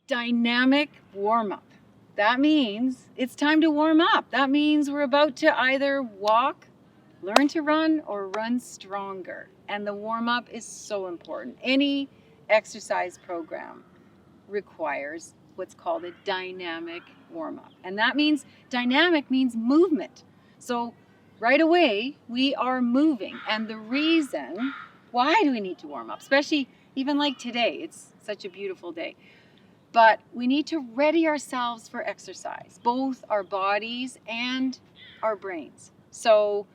dynamic warm-up. That means it's time to warm up. That means we're about to either walk, learn to run, or run stronger. And the warm-up is so important. Any exercise program requires what's called a dynamic warm-up. And that means dynamic means movement. So right away, we are moving. And the reason, why do we need to warm up? Especially even like today, it's such a beautiful day. But we need to ready ourselves for exercise, both our bodies and our brains. So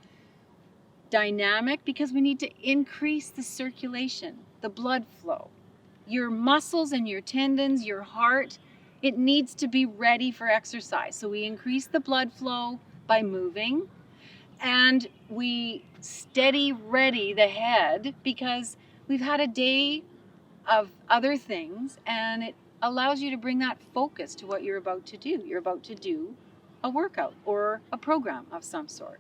dynamic, because we need to increase the circulation, the blood flow. Your muscles and your tendons, your heart, it needs to be ready for exercise. So we increase the blood flow by moving, and we steady ready the head because we've had a day of other things, and it allows you to bring that focus to what you're about to do. You're about to do a workout or a program of some sort.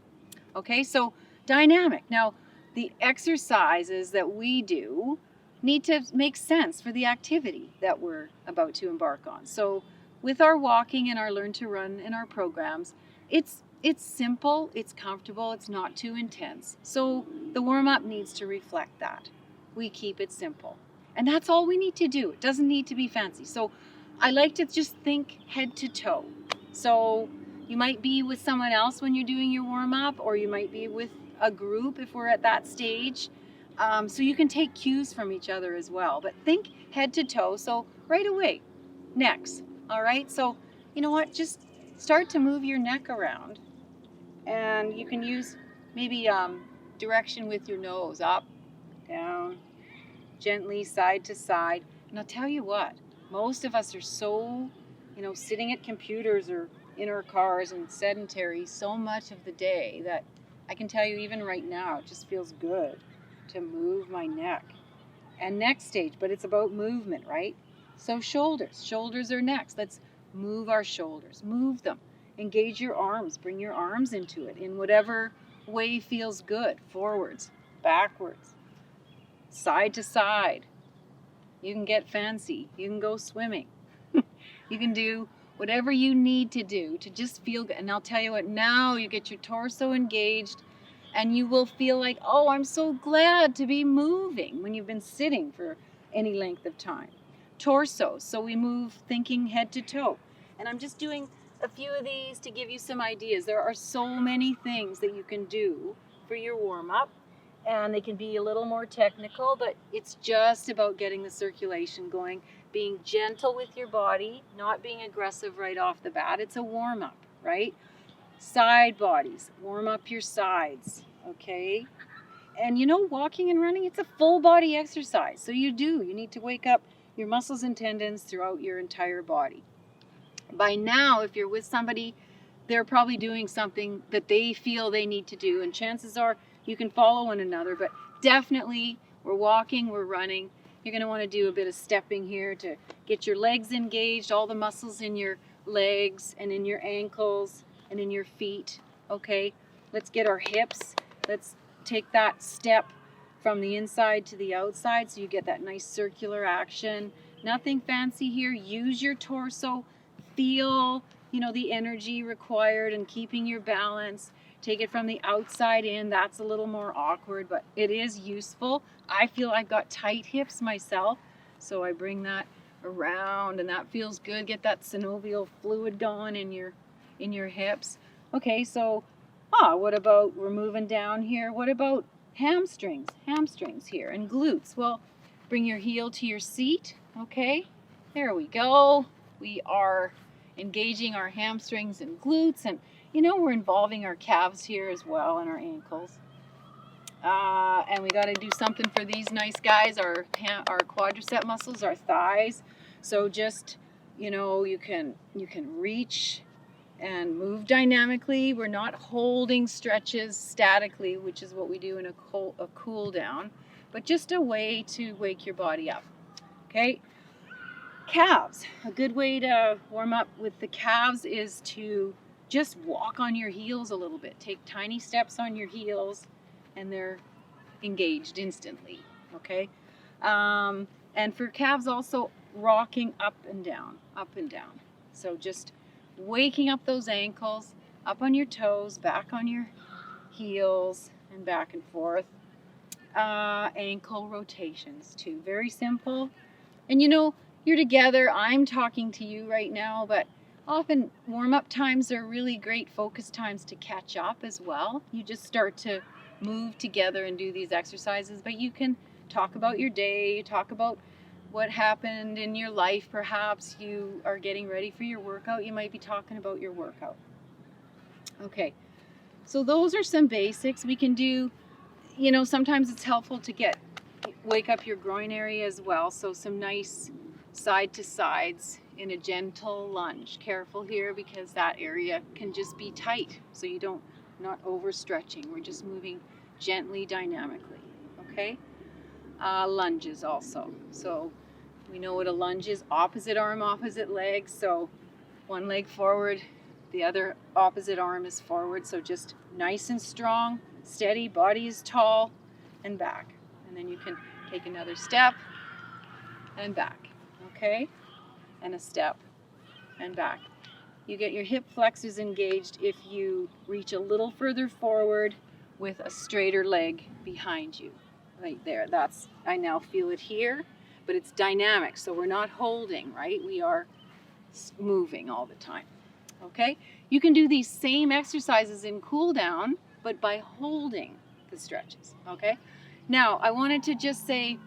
Okay, so dynamic. Now, the exercises that we do need to make sense for the activity that we're about to embark on. So with our walking and our learn to run in our programs, it's simple, it's comfortable, it's not too intense. So the warm-up needs to reflect that. We keep it simple. And that's all we need to do. It doesn't need to be fancy. So I like to just think head to toe. So you might be with someone else when you're doing your warm-up, or you might be with a group if we're at that stage. So you can take cues from each other as well. But think head to toe. So right away, necks. All right. So you know what? Just start to move your neck around. And you can use maybe direction with your nose, up, down, gently side to side. And I'll tell you what, most of us are so, sitting at computers or in our cars and sedentary so much of the day that I can tell you even right now, it just feels good to move my neck. And next stage, but it's about movement, right? So shoulders are next. Let's move our shoulders, move them. Engage your arms, bring your arms into it in whatever way feels good. Forwards, backwards, side to side. You can get fancy. You can go swimming. You can do whatever you need to do to just feel good. And I'll tell you what, now you get your torso engaged and you will feel like, oh, I'm so glad to be moving when you've been sitting for any length of time. Torso, so we move thinking head to toe. And I'm just doing a few of these to give you some ideas. There are so many things that you can do for your warm-up, and they can be a little more technical, but it's just about getting the circulation going, being gentle with your body, not being aggressive right off the bat. It's a warm-up, right? Side bodies, warm up your sides, okay? And walking and running, it's a full body exercise. So you need to wake up your muscles and tendons throughout your entire body. By now, if you're with somebody, they're probably doing something that they feel they need to do, and chances are you can follow one another, but definitely we're walking, we're running. You're going to want to do a bit of stepping here to get your legs engaged, all the muscles in your legs and in your ankles and in your feet. Okay, let's get our hips. Let's take that step from the inside to the outside so you get that nice circular action. Nothing fancy here. Use your torso. Feel, the energy required and keeping your balance. Take it from the outside in. That's a little more awkward, but it is useful. I feel I've got tight hips myself, so I bring that around and that feels good. Get that synovial fluid going in your hips. Okay, so what about, we're moving down here. What about hamstrings here and glutes? Well, bring your heel to your seat. Okay, there we go. We are engaging our hamstrings and glutes, and we're involving our calves here as well and our ankles. And we got to do something for these nice guys, our quadricep muscles, our thighs. So just, you can reach and move dynamically. We're not holding stretches statically, which is what we do in a cool down, but just a way to wake your body up. Okay. Calves. A good way to warm up with the calves is to just walk on your heels a little bit. Take tiny steps on your heels and they're engaged instantly. Okay. And for calves also, rocking up and down, up and down. So just waking up those ankles, up on your toes, back on your heels, and back and forth. Ankle rotations too, very simple. And you know, you're together, I'm talking to you right now, but often warm-up times are really great focus times to catch up as well. You just start to move together and do these exercises, but you can talk about your day, you talk about what happened in your life. Perhaps you are getting ready for your workout, you might be talking about your workout. Okay, so those are some basics we can do. You know, sometimes it's helpful to wake up your groin area as well. So some nice side to sides in a gentle lunge. Careful here because that area can just be tight. So you not overstretching. We're just moving gently, dynamically. Okay? Lunges also. So we know what a lunge is. Opposite arm, opposite leg. So one leg forward, the other opposite arm is forward. So just nice and strong. Steady, body is tall, and back. And then you can take another step and back, okay? And a step and back. You get your hip flexors engaged if you reach a little further forward with a straighter leg behind you. Right there, I now feel it here, but it's dynamic, so we're not holding, right? We are moving all the time, okay? You can do these same exercises in cool down, but by holding the stretches, okay? Now, I wanted to just say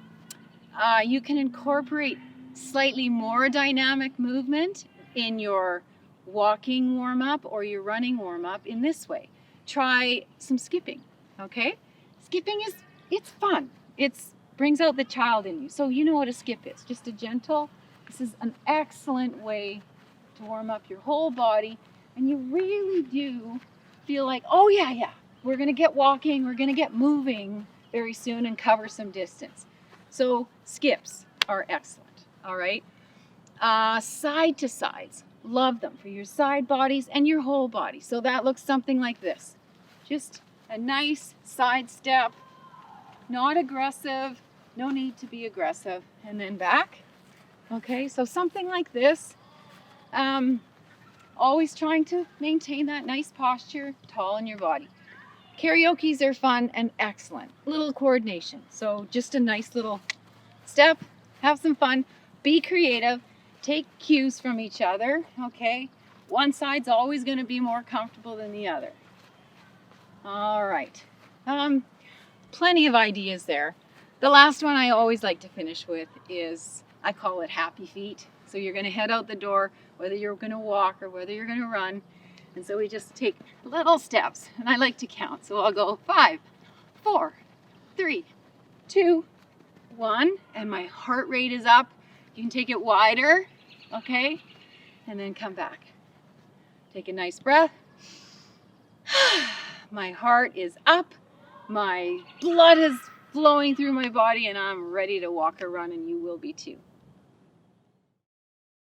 you can incorporate slightly more dynamic movement in your walking warm-up or your running warm-up in this way. Try some skipping, okay? Skipping it's fun. It brings out the child in you. So you know what a skip is, just a gentle, this is an excellent way to warm up your whole body, and you really do feel like, oh yeah, we're gonna get walking, we're gonna get moving very soon and cover some distance. So skips are excellent, all right? Side to sides, love them for your side bodies and your whole body. So that looks something like this. Just a nice side step, not aggressive, no need to be aggressive, and then back. Okay, so something like this. Always trying to maintain that nice posture, tall in your body. Karaokes are fun and excellent. Little coordination. So just a nice little step, have some fun, be creative, take cues from each other, okay? One side's always going to be more comfortable than the other. All right. Plenty of ideas there. The last one I always like to finish with is, I call it happy feet. So you're going to head out the door, whether you're going to walk or whether you're going to run. And so we just take little steps, and I like to count. So I'll go 5, 4, 3, 2, 1, and my heart rate is up. You can take it wider, okay? And then come back. Take a nice breath. My heart is up. My blood is flowing through my body, and I'm ready to walk or run, and you will be too.